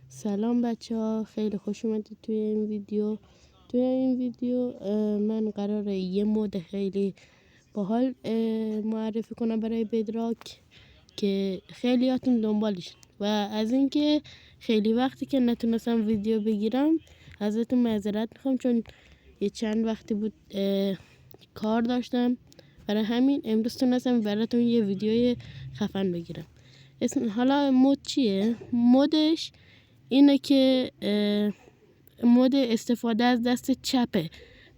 سلام بچه ها، خیلی خوش اومدید توی این ویدیو من قراره یه مود خیلی باحال معرفی کنم برای بدراک که خیلیاتون دنبالش و از اینکه خیلی وقتی که نتونستم ویدیو بگیرم ازتون معذرت میخوام، چون یه چند وقتی بود کار داشتم، برای همین امروز تونستم براتون یه ویدیوی خفن بگیرم. حالا مود چیه؟ مودش اینه که مود استفاده از دست چپه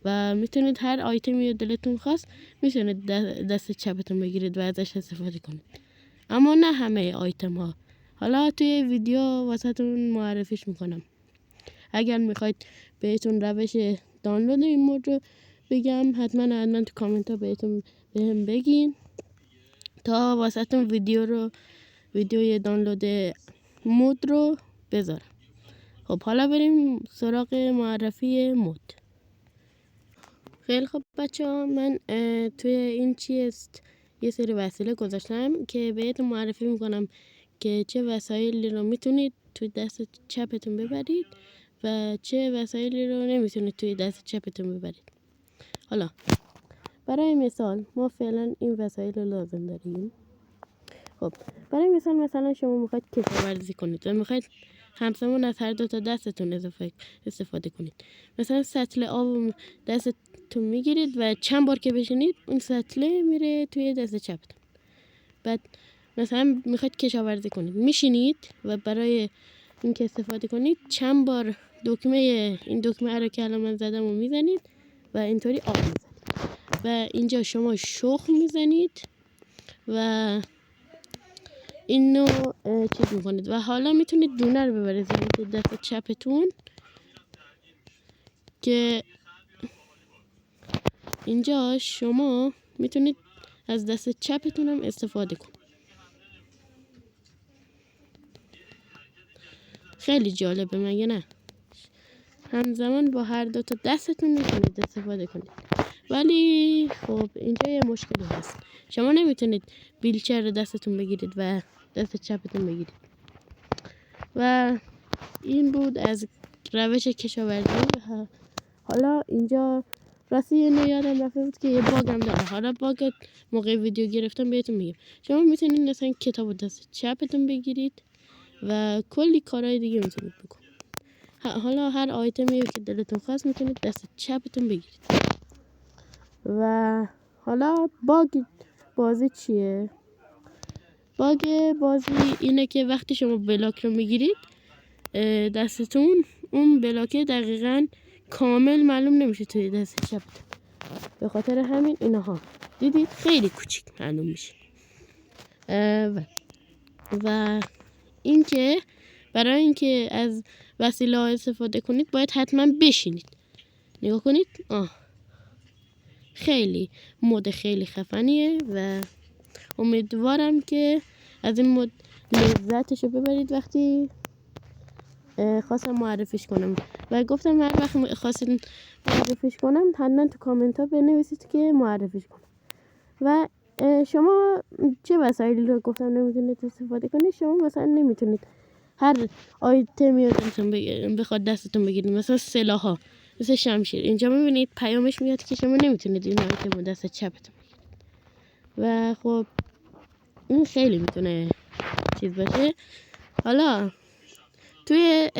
و میتونید هر آیتمی دلتون خواست میتونید دست چپتون بگیرید و ازش استفاده کنید، اما نه همه آیتم ها. حالا توی ویدیو واسهتون معرفیش میکنم. اگر میخواید بهتون روش دانلود این مود رو بگم، حتما تو کامنت ها بهم بگین تا واسهتون ویدیوی دانلود مود رو بذارم. خب حالا بریم سراغ معرفی مود. خیلی خب بچه ها، من توی این یه سری وسیله گذاشتم که بهتون معرفی میکنم که چه وسایلی رو میتونید توی دست چپتون ببرید و چه وسایلی رو نمیتونید توی دست چپتون ببرید. حالا برای مثال ما فعلا این وسایل رو لازم داریم. خب برای مثلا شما میخواید کشاورزی کنید و میخواید همزمان از هر دو تا دستتون استفاده کنید. مثلا سطل آب دستتون میگیرید و چند بار که بشینید اون سطله میره توی دست چپتون. بعد مثلا میخواید کشاورزی کنید، میشینید و برای اینکه استفاده کنید چند بار این دکمه رو که الان من زدم رو میزنید و اینطوری آب میزنید و اینجا شما شخم میزنید و اینو چیز میکنید و حالا میتونید دونه رو ببرید دست چپتون که اینجا شما میتونید از دست چپتون هم استفاده کنید. خیلی جالبه مگه نه؟ همزمان با هر دو تا دستتون میتونید استفاده کنید. ولی خب اینجا یه مشکلی هست، شما نمیتونید ویلچر رو دستتون بگیرید و دست چپتون بگیرید. و این بود از روش کشاورزی. حالا اینجا راستی اینو یادم رفته بود که یه باگ هم داره. حالا باگ موقع ویدیو گرفتم بهتون میگم. شما میتونید مثلا کتاب دست چپتون بگیرید و کلی کارهای دیگه میتونید بکنید. حالا هر آیتمی که دلتون خواست میتونید دست چپتون بگیرید. و حالا باگ بازی چیه؟ باگ بازی اینه که وقتی شما بلاک رو میگیرید دستتون اون بلاکه دقیقاً کامل معلوم نمیشه توی دست چپتون. به خاطر همین اینها دیدید خیلی کوچیک معلوم میشه. و اینکه برای اینکه از وسیله ها استفاده کنید باید حتما بشینید. نگاه کنید، خیلی مود خیلی خفنیه و امیدوارم که از این مود لذتشو ببرید. وقتی خواستم معرفیش کنم و گفتم هر وقت خواستید معرفیش کنم حتما تو کامنت ها بنویسید که معرفیش کنم. و شما چه وسایلی رو گفتم نمیتونید استفاده کنید؟ شما مثلا نمیتونید هر آیتمی رو بخواد دستتون بگیرید، مثلا سلاح‌ها، مثل شمشیر. اینجا میبینید پیامش میاد که شما نمیتونید این آیتم رو دست چپتون بگیرید و خب این خیلی میتونه چیز باشه. حالا توی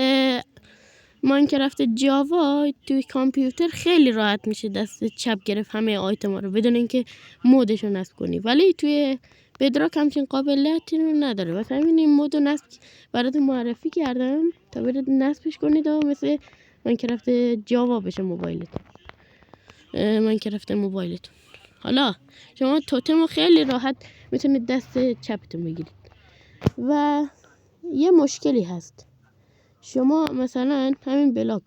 ماینکرافت جاوا توی کامپیوتر خیلی راحت میشه دست چپ گرفت همه آیتما رو بدون اینکه مودش رو نصب کنی، ولی توی بدراک همچین قابلیتی رو نداره. واسه همین این مود رو براتون معرفی کردم تا برید نصبش کنید و مثل ماینکرافت جاوا بشه ماینکرافت موبایلتون. حالا شما توتم رو خیلی راحت میتونید دست چپتون بگیرید و یه مشکلی هست. شما مثلا همین بلاک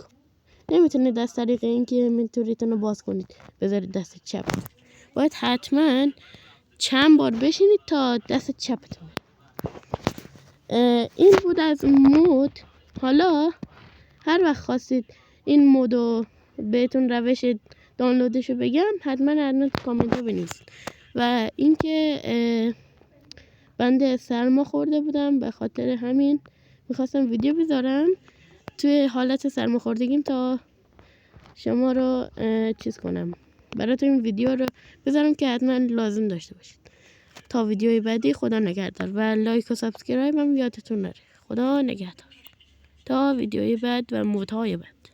نمیتونید از طریق اینکه اینوینتوریتون رو باز کنید بذارید دست چپ. باید حتما چند بار بشینید تا دست چپتون. این بود از مود. حالا هر وقت خواستید این مودو بهتون روش دانلودشو بگم حتما تو کامنت ها بنویسید. و اینکه بنده سرما خورده بودم، به خاطر همین میخواستم ویدیو بذارم توی حالت سرماخوردگیم تا شما رو چیز کنم، براتون این ویدیو رو بذارم که حتما لازم داشته باشید. تا ویدیوی بعدی خدا نگهدار و لایک و سابسکرایب هم یادتون نره. خدا نگهدار تا ویدیوی بعد و مودهای بعد.